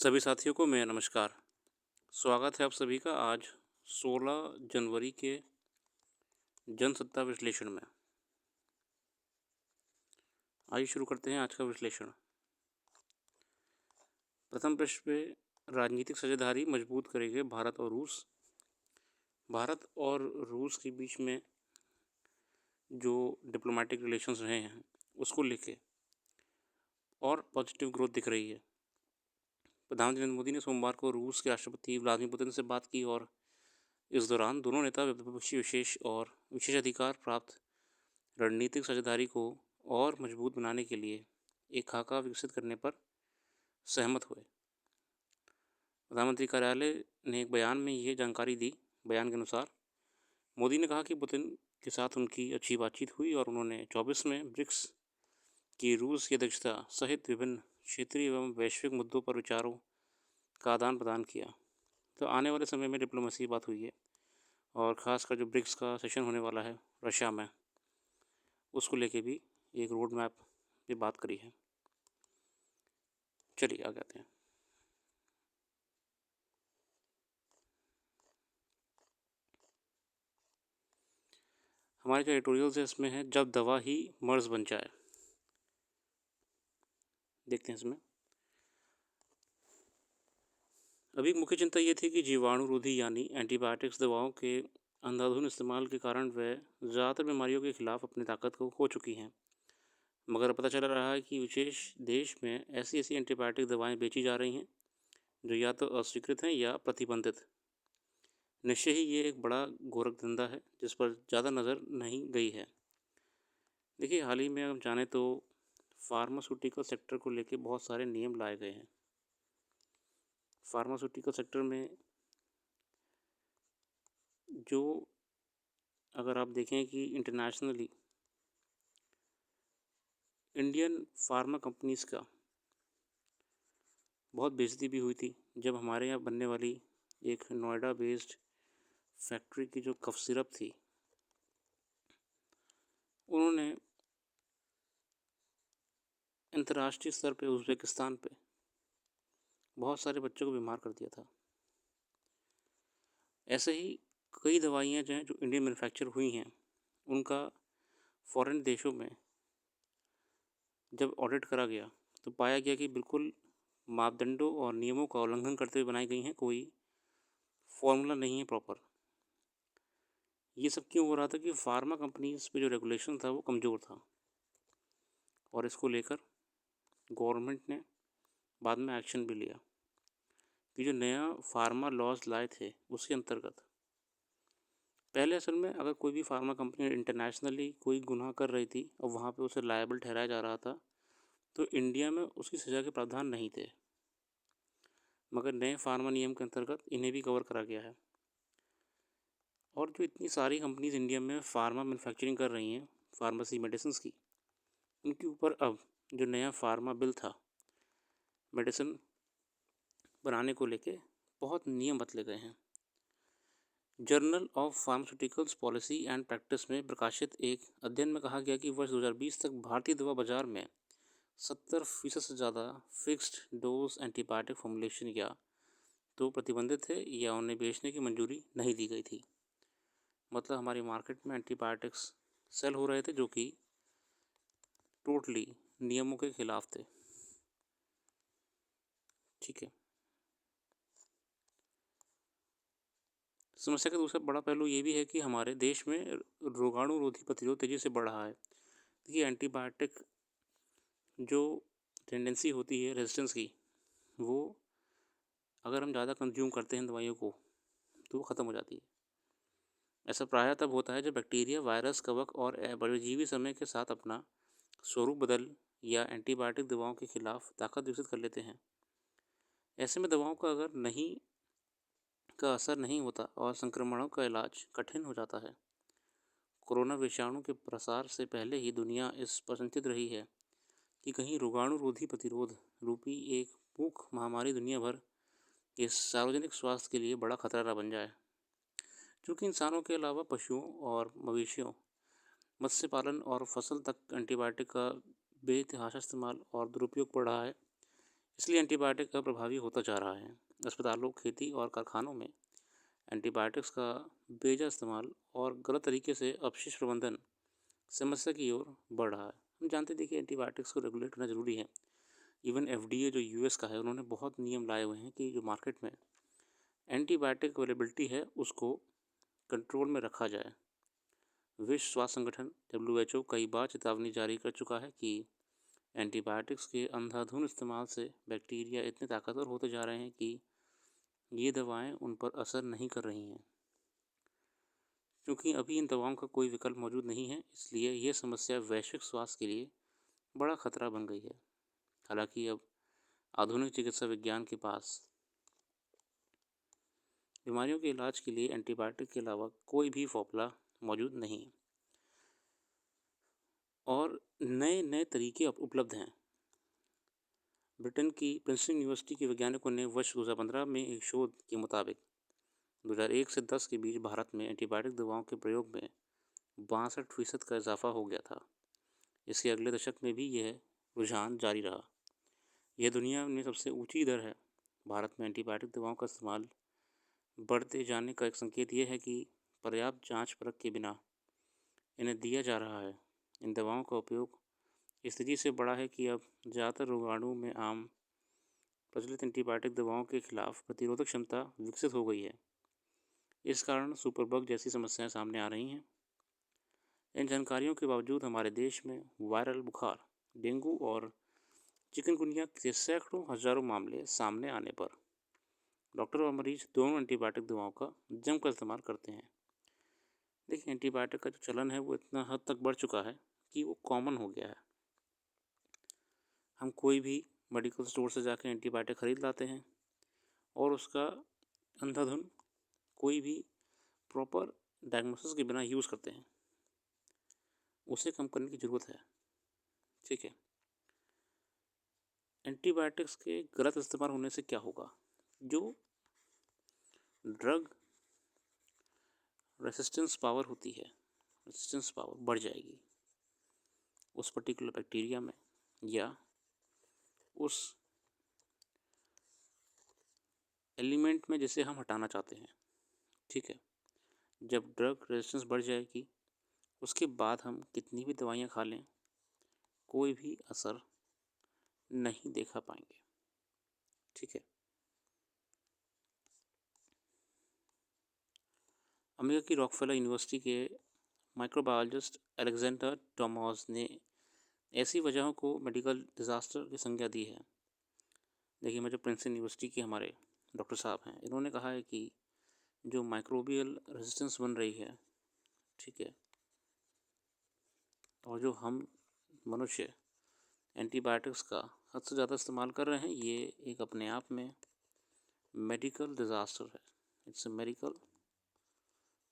सभी साथियों को मेरा नमस्कार। स्वागत है आप सभी का आज 16 जनवरी के जनसत्ता विश्लेषण में। आइए शुरू करते हैं आज का विश्लेषण। प्रथम प्रश्न पे राजनीतिक साझेदारी मजबूत करेंगे भारत और रूस। भारत और रूस के बीच में जो डिप्लोमेटिक रिलेशंस रहे हैं उसको लेके और पॉजिटिव ग्रोथ दिख रही है। प्रधानमंत्री नरेंद्र मोदी ने सोमवार को रूस के राष्ट्रपति व्लादिमीर पुतिन से बात की और इस दौरान दोनों नेता द्विपक्षीय विशेषाधिकार प्राप्त रणनीतिक साझेदारी को और मजबूत बनाने के लिए एक खाका विकसित करने पर सहमत हुए। प्रधानमंत्री कार्यालय ने एक बयान में यह जानकारी दी। बयान के अनुसार मोदी ने कहा कि पुतिन के साथ उनकी अच्छी बातचीत हुई और उन्होंने 24 में ब्रिक्स की रूस की अध्यक्षता सहित विभिन्न क्षेत्रीय एवं वैश्विक मुद्दों पर विचारों का आदान प्रदान किया। तो आने वाले समय में डिप्लोमेसी की बात हुई है और ख़ासकर जो ब्रिक्स का सेशन होने वाला है रशिया में, उसको लेके भी एक रोड मैप पे बात करी है। चलिए आगे आते हैं। हमारे जो एडिटोरियल्स है इसमें है जब दवा ही मर्ज बन जाए। देखते हैं इसमें। अभी मुख्य चिंता ये थी कि जीवाणुरोधी यानी एंटीबायोटिक्स दवाओं के अंधाधुंध इस्तेमाल के कारण वह ज़्यादातर बीमारियों के खिलाफ अपनी ताकत को खो चुकी हैं। मगर पता चल रहा है कि विशेष देश में ऐसी एंटीबायोटिक दवाएं बेची जा रही हैं जो या तो अस्वीकृत हैं या प्रतिबंधित। निश्चय ही ये एक बड़ा गोरख धंधा है जिस पर ज़्यादा नज़र नहीं गई है। देखिए, हाल ही में हम जाने तो फार्मास्यूटिकल सेक्टर को लेके बहुत सारे नियम लाए गए हैं। फार्मास्यूटिकल सेक्टर में जो अगर आप देखें कि इंटरनेशनली इंडियन फार्मा कंपनीज़ का बहुत बेइज्जती भी हुई थी जब हमारे यहाँ बनने वाली एक नोएडा बेस्ड फैक्ट्री की जो कफ सिरप थी, उन्होंने अंतर्राष्ट्रीय स्तर पे उज़्बेकिस्तान पे बहुत सारे बच्चों को बीमार कर दिया था। ऐसे ही कई दवाइयाँ जो हैं जो इंडियन मैन्युफैक्चर हुई हैं, उनका फॉरेन देशों में जब ऑडिट करा गया तो पाया गया कि बिल्कुल मापदंडों और नियमों का उल्लंघन करते हुए बनाई गई हैं। कोई फॉर्मूला नहीं है प्रॉपर। ये सब क्यों हो रहा था कि फार्मा कंपनीज पे जो रेगुलेशन था वो कमज़ोर था और इसको लेकर गवर्नमेंट ने बाद में एक्शन भी लिया कि जो नया फार्मा लॉज लाए थे उसके अंतर्गत पहले असल में अगर कोई भी फार्मा कंपनी इंटरनेशनली कोई गुनाह कर रही थी और वहाँ पे उसे लायबल ठहराया जा रहा था तो इंडिया में उसकी सज़ा के प्रावधान नहीं थे। मगर नए फार्मा नियम के अंतर्गत इन्हें भी कवर करा गया है। और जो इतनी सारी कंपनीज इंडिया में फार्मा मैन्युफैक्चरिंग कर रही हैं फार्मेसी मेडिसिन की, उनके ऊपर अब जो नया फार्मा बिल था मेडिसिन बनाने को लेके बहुत नियम बदले गए हैं। Journal of pharmaceuticals policy and practice में प्रकाशित एक अध्ययन में कहा गया कि वर्ष 2020 तक भारतीय दवा बाजार में 70% से ज़्यादा फिक्स्ड डोज एंटीबायोटिक फॉर्मुलेशन या तो प्रतिबंधित थे या उन्हें बेचने की मंजूरी नहीं दी गई थी। मतलब हमारी मार्केट में एंटीबायोटिक्स सेल हो रहे थे जो कि टोटली नियमों के खिलाफ थे। ठीक है। समस्या का दूसरा बड़ा पहलू ये भी है कि हमारे देश में रोगाणुरोधी प्रतिरोध तेज़ी से बढ़ रहा है। देखिए, एंटीबायोटिक जो टेंडेंसी होती है रेजिस्टेंस की, वो अगर हम ज़्यादा कंज्यूम करते हैं दवाइयों को तो वो ख़त्म हो जाती है। ऐसा प्रायः तब होता है जब बैक्टीरिया, वायरस, कवक और परजीवी समय के साथ अपना स्वरूप बदल या एंटीबायोटिक दवाओं के खिलाफ ताकत विकसित कर लेते हैं। ऐसे में दवाओं का असर नहीं होता और संक्रमणों का इलाज कठिन हो जाता है। कोरोना विषाणु के प्रसार से पहले ही दुनिया इस पर चिंतित रही है कि कहीं रोगाणुरोधी प्रतिरोध रूपी एक मुख्य महामारी दुनिया भर के सार्वजनिक स्वास्थ्य के लिए बड़ा खतरा बन जाए। क्योंकि इंसानों के अलावा पशुओं और मवेशियों, मत्स्य पालन और फसल तक एंटीबायोटिक का बेतहाशा इस्तेमाल और दुरुपयोग बढ़ रहा है। इसलिए एंटीबायोटिक अप्रभावी होता जा रहा है। अस्पतालों, खेती और कारखानों में एंटीबायोटिक्स का बेजा इस्तेमाल और गलत तरीके से अपशिष्ट प्रबंधन समस्या की ओर बढ़ रहा है। हम जानते देखिए एंटीबायोटिक्स को रेगुलेट करना ज़रूरी है। इवन एफडीए जो यूएस का है, उन्होंने बहुत नियम लाए हुए हैं कि जो मार्केट में एंटीबायोटिक अवेलेबिलिटी है उसको कंट्रोल में रखा जाए। विश्व स्वास्थ्य संगठन डब्ल्यूएचओ कई बार चेतावनी जारी कर चुका है कि एंटीबायोटिक्स के अंधाधुंध इस्तेमाल से बैक्टीरिया इतने ताकतवर होते जा रहे हैं कि ये दवाएं उन पर असर नहीं कर रही हैं। क्योंकि अभी इन दवाओं का कोई विकल्प मौजूद नहीं है, इसलिए ये समस्या वैश्विक स्वास्थ्य के लिए बड़ा खतरा बन गई है। हालांकि अब आधुनिक चिकित्सा विज्ञान के पास बीमारियों के इलाज के लिए एंटीबायोटिक के अलावा कोई भी फॉर्मूला मौजूद नहीं और नए नए तरीके उपलब्ध हैं। ब्रिटेन की प्रिंसटन यूनिवर्सिटी के वैज्ञानिकों ने वर्ष 2015 में एक शोध के मुताबिक 2001 से 10 के बीच भारत में एंटीबायोटिक दवाओं के प्रयोग में 62% का इजाफा हो गया था। इसके अगले दशक में भी यह रुझान जारी रहा। यह दुनिया में सबसे ऊंची दर है। भारत में एंटीबायोटिक दवाओं का इस्तेमाल बढ़ते जाने का एक संकेत यह है कि पर्याप्त जांच परख के बिना इन्हें दिया जा रहा है। इन दवाओं का उपयोग इस स्थिति से बढ़ा है कि अब ज़्यादातर रोगाणु में आम प्रचलित एंटीबायोटिक दवाओं के खिलाफ प्रतिरोधक क्षमता विकसित हो गई है। इस कारण सुपरबग जैसी समस्याएं सामने आ रही हैं। इन जानकारियों के बावजूद हमारे देश में वायरल बुखार, डेंगू और चिकनगुनिया के सैकड़ों हजारों मामले सामने आने पर डॉक्टर और मरीज दोनों एंटीबायोटिक दवाओं का जमकर इस्तेमाल करते हैं। देखिए एंटीबायोटिक का जो चलन है वो इतना हद तक बढ़ चुका है कि वो कॉमन हो गया है। हम कोई भी मेडिकल स्टोर से जाकर एंटीबायोटिक ख़रीद लाते हैं और उसका अंधाधुंध कोई भी प्रॉपर डायग्नोसिस के बिना यूज़ करते हैं। उसे कम करने की ज़रूरत है। ठीक है, एंटीबायोटिक्स के गलत इस्तेमाल होने से क्या होगा? जो ड्रग रेसिस्टेंस पावर होती है, रेसिस्टेंस पावर बढ़ जाएगी उस पर्टिकुलर बैक्टीरिया में या उस एलिमेंट में जिसे हम हटाना चाहते हैं। ठीक है, जब ड्रग रेजिस्टेंस बढ़ जाएगी उसके बाद हम कितनी भी दवाइयाँ खा लें कोई भी असर नहीं देखा पाएंगे। ठीक है, अमेरिका की रॉकफेलर यूनिवर्सिटी के माइक्रोबायोलॉजिस्ट अलेक्जेंडर टॉमस ने ऐसी वजहों को मेडिकल डिज़ास्टर की संज्ञा दी है। देखिए मैं जो प्रिंसटन यूनिवर्सिटी के हमारे डॉक्टर साहब हैं, इन्होंने कहा है कि जो माइक्रोबियल रेजिस्टेंस बन रही है, ठीक है, और जो हम मनुष्य एंटीबायोटिक्स का हद से ज़्यादा इस्तेमाल कर रहे हैं, ये एक अपने आप में मेडिकल डिज़ास्टर है। It's a medical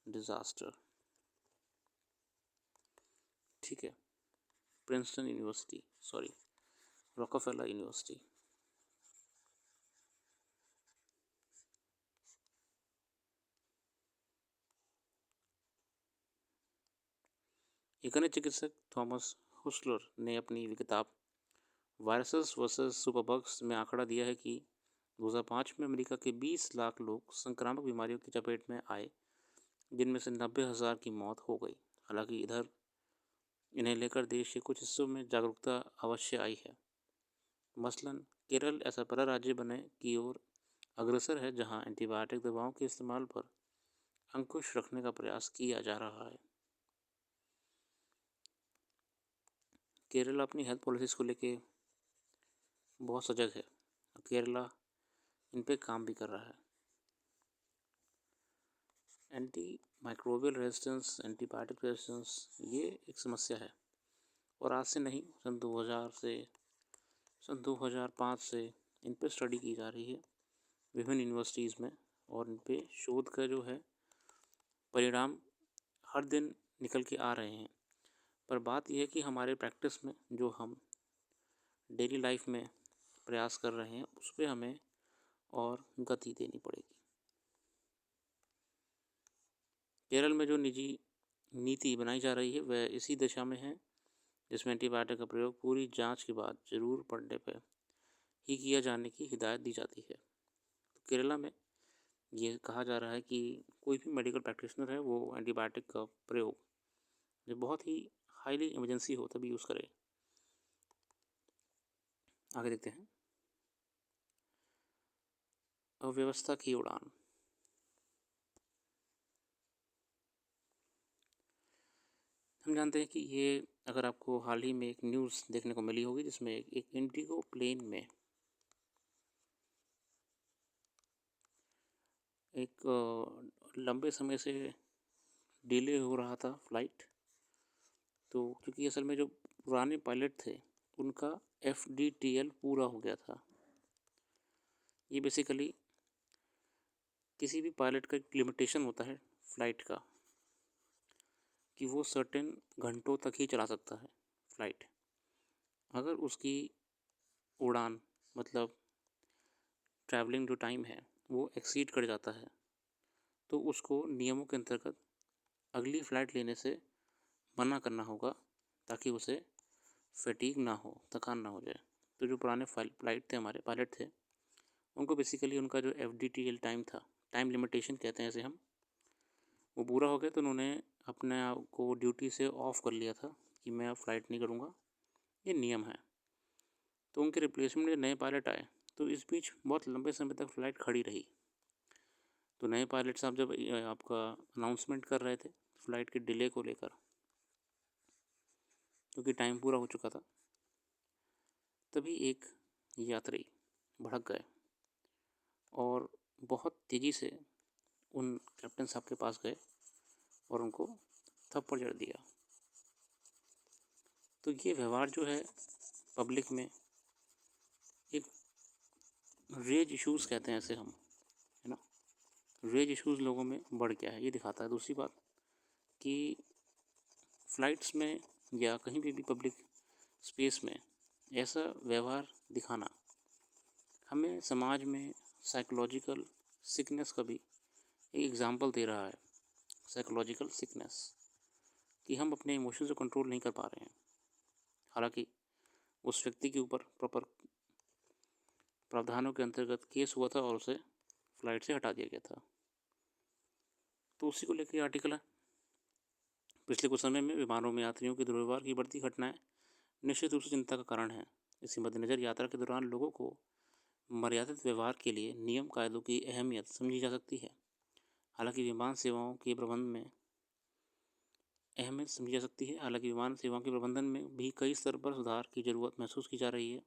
disaster. ठीक है, Princeton university, sorry, Rockefeller university. एक अन्य चिकित्सक थॉमस हुसलर ने अपनी किताब वायरसेस वर्सेस सुपरबग्स में आंकड़ा दिया है कि 2005 में अमेरिका के 20 लाख लोग संक्रामक बीमारियों की चपेट में आए, जिनमें से 90,000 की मौत हो गई। हालांकि इधर इन्हें लेकर देश के कुछ हिस्सों में जागरूकता अवश्य आई है। मसलन केरल ऐसा पहला राज्य बनने की ओर अग्रसर है जहां एंटीबायोटिक दवाओं के इस्तेमाल पर अंकुश रखने का प्रयास किया जा रहा है। केरला अपनी हेल्थ पॉलिसीज़ को लेके बहुत सजग है। केरला इन पे काम भी कर रहा है। Anti microbial resistance, antibiotic resistance, ये एक समस्या है और आज से नहीं, सन 2005 से इन पे स्टडी की जा रही है विभिन्न यूनिवर्सिटीज़ में और इन पे शोध का जो है परिणाम हर दिन निकल के आ रहे हैं। पर बात यह है कि हमारे प्रैक्टिस में जो हम डेली लाइफ में प्रयास कर रहे हैं उस पर हमें और गति देनी पड़ेगी। केरल में जो निजी नीति बनाई जा रही है वह इसी दिशा में है, जिसमें एंटीबायोटिक का प्रयोग पूरी जांच के बाद ज़रूर पड़ने पर ही किया जाने की हिदायत दी जाती है। तो केरला में ये कहा जा रहा है कि कोई भी मेडिकल प्रैक्टिशनर है वो एंटीबायोटिक का प्रयोग जब बहुत ही हाईली इमरजेंसी हो तभी यूज़ करे। आगे देखते हैं, अव्यवस्था की उड़ान। हम जानते हैं कि ये अगर आपको हाल ही में एक न्यूज़ देखने को मिली होगी जिसमें एक इंडिगो प्लेन में एक लंबे समय से डिले हो रहा था फ्लाइट। तो क्योंकि असल में जो पुराने पायलट थे उनका FDTL पूरा हो गया था। ये बेसिकली किसी भी पायलट का एक लिमिटेशन होता है फ़्लाइट का कि वो सर्टेन घंटों तक ही चला सकता है फ़्लाइट। अगर उसकी उड़ान मतलब ट्रैवलिंग जो टाइम है वो एक्सीड कर जाता है तो उसको नियमों के अंतर्गत अगली फ़्लाइट लेने से मना करना होगा ताकि उसे फटीग ना हो, थकान ना हो जाए। तो जो पुराने फ़्लाइट थे, हमारे पायलट थे, उनको बेसिकली उनका जो FDTL टाइम था, टाइम लिमिटेशन कहते हैं इसे हम, वो पूरा हो गया। तो उन्होंने अपने आप को ड्यूटी से ऑफ कर लिया था कि मैं अब फ़्लाइट नहीं करूँगा, ये नियम है। तो उनके रिप्लेसमेंट में नए पायलट आए तो इस बीच बहुत लंबे समय तक फ़्लाइट खड़ी रही। तो नए पायलट साहब जब आपका अनाउंसमेंट कर रहे थे फ़्लाइट के डिले को लेकर, क्योंकि टाइम पूरा हो चुका था, तभी एक यात्री भड़क गए और बहुत तेज़ी से उन कैप्टन साहब के पास गए और उनको थप्पड़ जड़ दिया। तो ये व्यवहार जो है पब्लिक में एक रेज इश्यूज़ कहते हैं ऐसे हम, है ना, रेज इश्यूज़ लोगों में बढ़ गया है, ये दिखाता है। दूसरी बात कि फ़्लाइट्स में या कहीं भी पब्लिक स्पेस में ऐसा व्यवहार दिखाना हमें समाज में साइकोलॉजिकल सिकनेस का भी एक एग्ज़ाम्पल दे रहा है। साइकोलॉजिकल सिकनेस कि हम अपने इमोशंस को कंट्रोल नहीं कर पा रहे हैं। हालांकि उस व्यक्ति के ऊपर प्रॉपर प्रावधानों के अंतर्गत केस हुआ था और उसे फ़्लाइट से हटा दिया गया था। तो उसी को लेकर आर्टिकल है। पिछले कुछ समय में विमानों में यात्रियों के दुर्व्यवहार की बढ़ती घटनाएं निश्चित रूप से चिंता का कारण है। इसी मद्देनज़र यात्रा के दौरान लोगों को मर्यादित व्यवहार के लिए नियम कायदों की अहमियत समझी जा सकती है। हालांकि विमान सेवाओं के प्रबंधन में भी कई स्तर पर सुधार की ज़रूरत महसूस की जा रही है।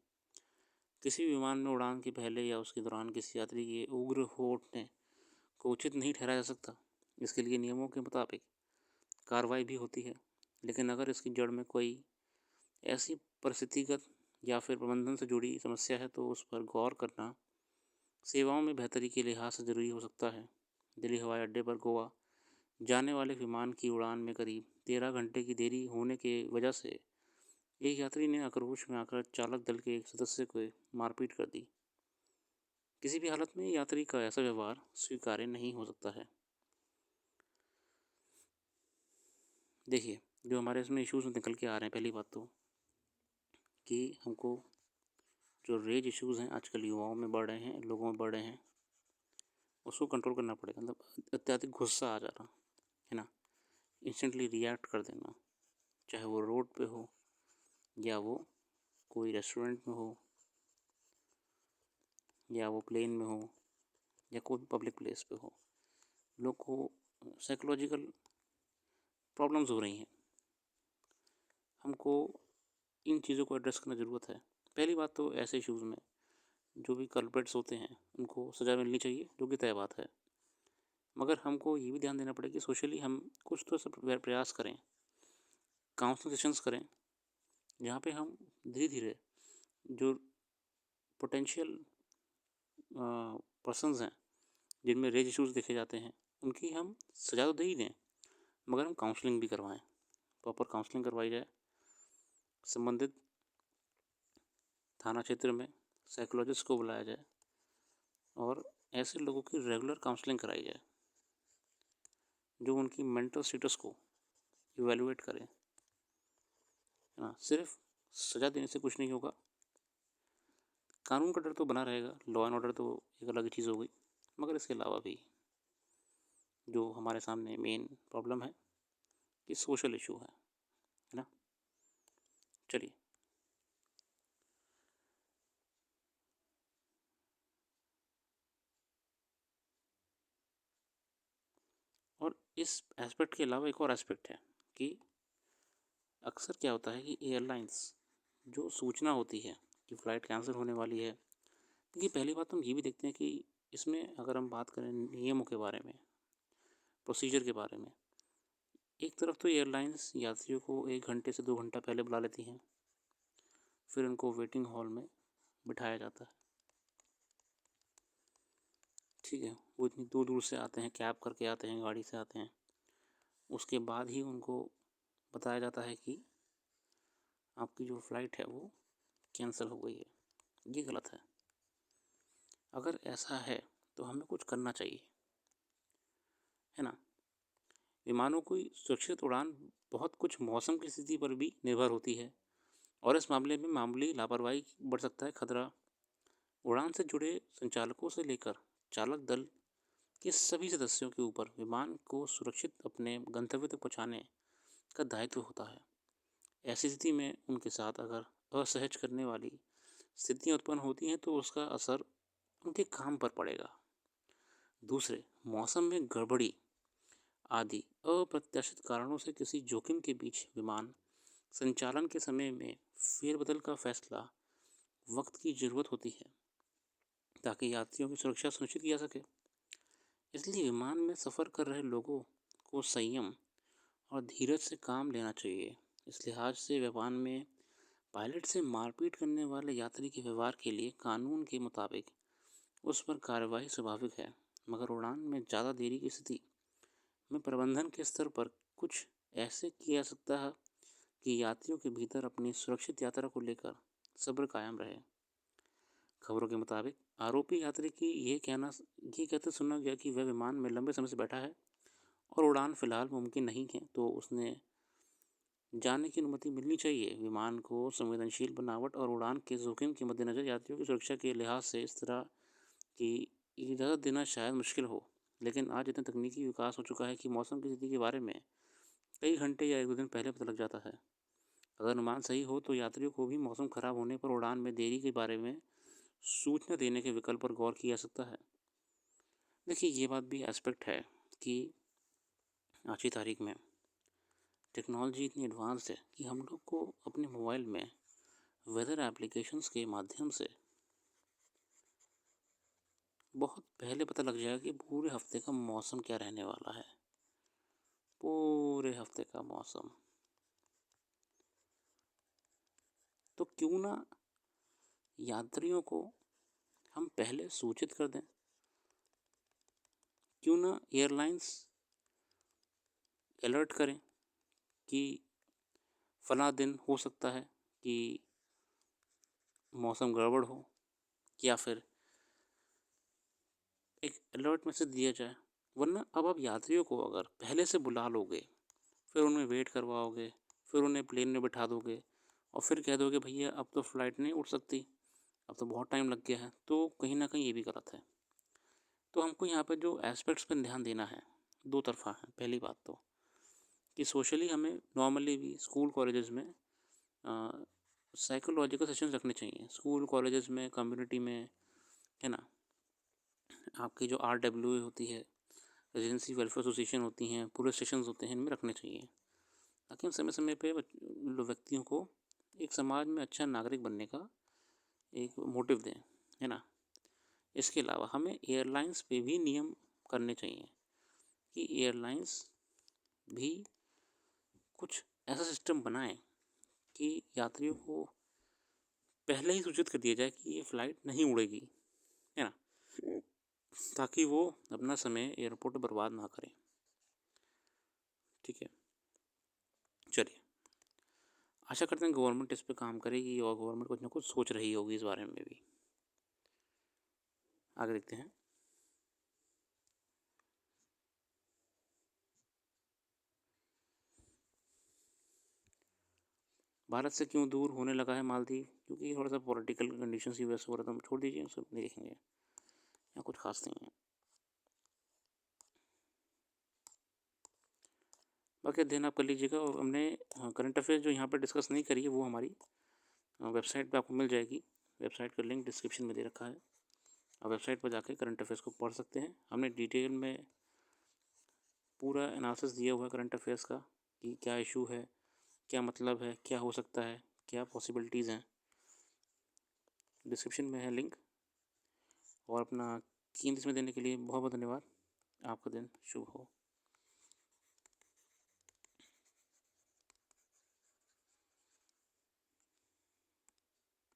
किसी भी विमान में उड़ान के पहले या उसके दौरान किसी यात्री के उग्र हो उठने को उचित नहीं ठहराया जा सकता। इसके लिए नियमों के मुताबिक कार्रवाई भी होती है, लेकिन अगर इसकी जड़ में कोई ऐसी परिस्थितिगत या फिर प्रबंधन से जुड़ी समस्या है तो उस पर गौर करना सेवाओं में बेहतरी के लिहाज से ज़रूरी हो सकता है। दिल्ली हवाई अड्डे पर गोवा जाने वाले विमान की उड़ान में करीब 13 घंटे की देरी होने की वजह से एक यात्री ने आक्रोश में आकर चालक दल के एक सदस्य को मारपीट कर दी। किसी भी हालत में यात्री का ऐसा व्यवहार स्वीकार्य नहीं हो सकता है। देखिए, जो हमारे इसमें इश्यूज़ निकल के आ रहे हैं, पहली बात तो कि हमको जो रेज इश्यूज़ हैं आजकल युवाओं में बढ़ रहे हैं, लोगों में बढ़ रहे हैं, उसको कंट्रोल करना पड़ेगा। मतलब अत्यधिक गुस्सा आ जाना, है ना, इंस्टेंटली रिएक्ट कर देना, चाहे वो रोड पे हो या वो कोई रेस्टोरेंट में हो या वो प्लेन में हो या कोई भी पब्लिक प्लेस पे हो, लोग को साइकोलॉजिकल प्रॉब्लम्स हो रही हैं। हमको इन चीज़ों को एड्रेस करना ज़रूरत है। पहली बात तो ऐसे इश्यूज़ में जो भी कल्प्रिट्स होते हैं उनको सज़ा मिलनी चाहिए, जो कि तय बात है। मगर हमको ये भी ध्यान देना पड़ेगा कि सोशली हम कुछ तो सब प्रयास करें, काउंसलिंग सेशंस करें, जहाँ पे हम धीरे धीरे जो पोटेंशियल पर्सन्स हैं जिनमें रेज इश्यूज़ देखे जाते हैं उनकी हम सजा तो दे ही दें, मगर हम काउंसलिंग भी करवाएं, प्रॉपर काउंसलिंग करवाई जाए। संबंधित थाना क्षेत्र में साइकोलॉजिस्ट को बुलाया जाए और ऐसे लोगों की रेगुलर काउंसलिंग कराई जाए जो उनकी मेंटल स्टेटस को इवैल्यूएट करें, है ना। सिर्फ सज़ा देने से कुछ नहीं होगा, कानून का डर तो बना रहेगा, लॉ एंड ऑर्डर तो एक अलग चीज़ हो गई, मगर इसके अलावा भी जो हमारे सामने मेन प्रॉब्लम है कि सोशल इशू है ना। चलिए, और इस एस्पेक्ट के अलावा एक और एस्पेक्ट है कि अक्सर क्या होता है कि एयरलाइंस जो सूचना होती है कि फ़्लाइट कैंसिल होने वाली है, देखिए पहली बात हम ये भी देखते हैं कि इसमें अगर हम बात करें नियमों के बारे में, प्रोसीजर के बारे में, एक तरफ तो एयरलाइंस यात्रियों को 1 घंटे से 2 घंटा पहले बुला लेती हैं, फिर उनको वेटिंग हॉल में बिठाया जाता है। ठीक है, वो इतनी दूर दूर से आते हैं, कैब करके आते हैं, गाड़ी से आते हैं, उसके बाद ही उनको बताया जाता है कि आपकी जो फ़्लाइट है वो कैंसिल हो गई है। ये गलत है। अगर ऐसा है तो हमें कुछ करना चाहिए, है ना। विमानों की सुरक्षित उड़ान बहुत कुछ मौसम की स्थिति पर भी निर्भर होती है, और इस मामले में मामूली लापरवाही बढ़ सकता है खतरा। उड़ान से जुड़े संचालकों से लेकर चालक दल के सभी सदस्यों के ऊपर विमान को सुरक्षित अपने गंतव्य तक पहुंचाने का दायित्व होता है। ऐसी स्थिति में उनके साथ अगर असहज करने वाली स्थितियाँ उत्पन्न होती हैं तो उसका असर उनके काम पर पड़ेगा। दूसरे, मौसम में गड़बड़ी आदि अप्रत्याशित कारणों से किसी जोखिम के बीच विमान संचालन के समय में फेरबदल का फैसला वक्त की ज़रूरत होती है ताकि यात्रियों की सुरक्षा सुनिश्चित की जा सके। इसलिए विमान में सफ़र कर रहे लोगों को संयम और धीरज से काम लेना चाहिए। इस लिहाज से विमान में पायलट से मारपीट करने वाले यात्री के व्यवहार के लिए कानून के मुताबिक उस पर कार्रवाई स्वाभाविक है, मगर उड़ान में ज़्यादा देरी की स्थिति में प्रबंधन के स्तर पर कुछ ऐसे किया जा सकता है कि यात्रियों के भीतर अपनी सुरक्षित यात्रा को लेकर सब्र कायम रहे। खबरों के मुताबिक आरोपी यात्री की ये कहते सुना गया कि वह विमान में लंबे समय से बैठा है और उड़ान फिलहाल मुमकिन नहीं है, तो उसने जाने की अनुमति मिलनी चाहिए। विमान को संवेदनशील बनावट और उड़ान के जोखिम के मद्देनज़र यात्रियों की सुरक्षा के लिहाज से इस तरह की इजाज़त देना शायद मुश्किल हो, लेकिन आज इतना तकनीकी विकास हो चुका है कि मौसम की स्थिति के बारे में कई घंटे या 1-2 दिन पहले पता लग जाता है। अगर अनुमान सही हो तो यात्रियों को भी मौसम खराब होने पर उड़ान में देरी के बारे में सूचना देने के विकल्प पर गौर किया जा सकता है। देखिए, ये बात भी एस्पेक्ट है कि आज की तारीख में टेक्नोलॉजी इतनी एडवांस है कि हम लोग को अपने मोबाइल में वेदर एप्लीकेशंस के माध्यम से बहुत पहले पता लग जाएगा कि पूरे हफ्ते का मौसम क्या रहने वाला है। पूरे हफ्ते का मौसम। तो क्यों ना यात्रियों को हम पहले सूचित कर दें, क्यों ना एयरलाइंस अलर्ट करें कि फला दिन हो सकता है कि मौसम गड़बड़ हो, या फिर एक अलर्ट मैसेज दिया जाए। वरना अब आप यात्रियों को अगर पहले से बुला लोगे, फिर उन्हें वेट करवाओगे, फिर उन्हें प्लेन में बिठा दोगे और फिर कह दोगे भैया अब तो फ़्लाइट नहीं उड़ सकती, अब तो बहुत टाइम लग गया है, तो कहीं ना कहीं ये भी गलत है। तो हमको यहाँ पर जो एस्पेक्ट्स पर ध्यान देना है, दो तरफा है। पहली बात तो कि सोशली हमें नॉर्मली भी स्कूल कॉलेजेस में साइकोलॉजिकल सेशंस रखने चाहिए। स्कूल कॉलेजेस में, कम्युनिटी में, है ना। आपकी जो RWA होती है, रेजिडेंसी वेलफेयर एसोसिएशन होती हैं, पुलिस स्टेशन होते हैं, इनमें रखने चाहिए ताकि हम समय समय पे व्यक्तियों को एक समाज में अच्छा नागरिक बनने का एक मोटिव दें, है ना। इसके अलावा हमें एयरलाइंस पे भी नियम करने चाहिए कि एयरलाइंस भी कुछ ऐसा सिस्टम बनाए कि यात्रियों को पहले ही सूचित कर दिया जाए कि ये फ़्लाइट नहीं उड़ेगी, है ना, ताकि वो अपना समय एयरपोर्ट पर बर्बाद ना करें। ठीक है, चलिए, आशा करते हैं गवर्नमेंट इस पे काम करेगी और गवर्नमेंट कुछ ना कुछ सोच रही होगी इस बारे में भी। आगे देखते हैं। भारत से क्यों दूर होने लगा है मालदीव? क्योंकि थोड़ा सा पॉलिटिकल कंडीशंस की वजह से हो रहा था। छोड़ दीजिए, सब नहीं देखेंगे, यहाँ कुछ खास नहीं है। बाकी अध्ययन आप कर लीजिएगा। और हमने करंट अफेयर्स जो यहाँ पर डिस्कस नहीं करी है वो हमारी वेबसाइट पे आपको मिल जाएगी। वेबसाइट का लिंक डिस्क्रिप्शन में दे रखा है, आप वेबसाइट पर जाके करंट अफेयर्स को पढ़ सकते हैं। हमने डिटेल में पूरा एनालिसिस दिया हुआ है करंट अफेयर्स का कि क्या इशू है, क्या मतलब है, क्या हो सकता है, क्या पॉसिबिलिटीज़ हैं। डिस्क्रिप्शन में है लिंक। और अपना कीमत इसमें देने के लिए बहुत बहुत धन्यवाद। आपका दिन शुभ हो।